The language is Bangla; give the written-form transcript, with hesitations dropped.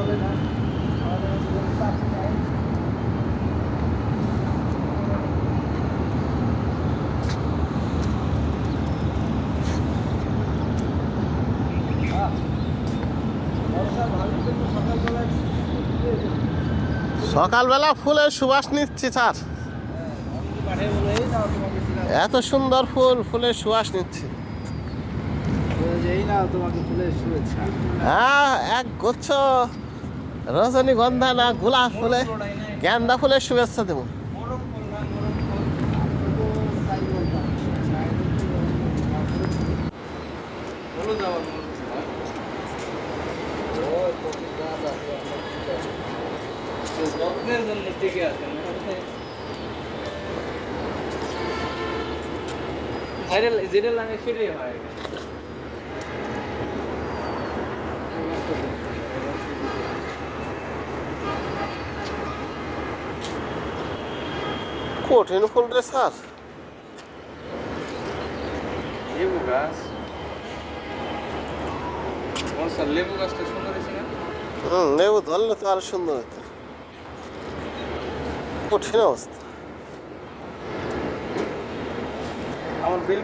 চলে না, আমাদের এদিকে পাখি নাই। বর্ষার ভালোর জন্য সকালবেলায় সকালবেলা ফুলের সুবাস নিচ্ছি স্যার। পাঠিয়ে বলে এই নাও তোমাকে দিলাম, এত সুন্দর ফুল, ফুলের সুবাস নিচ্ছি। এই নাও তোমাকে ফুলের শুভেচ্ছা। হ্যাঁ, এক গুচ্ছ রজনীগন্ধা না গোলাপ ফুলে গেন্দা ফুলের শুভেচ্ছা দেবো। তাই বলতাম বলো যাওয়ার যত্নের জন্য টিকে আছে ভাইরাল যেটা লাগে সেটাই হয়। কঠিন ফুল রে স্যার। লেবু গাছ, স্যার লেবু গাছটা সুন্দর হয়েছে না? লেবু ধরলে তো আরো সুন্দর হতো। কঠিন অবস্থা। আমার বেল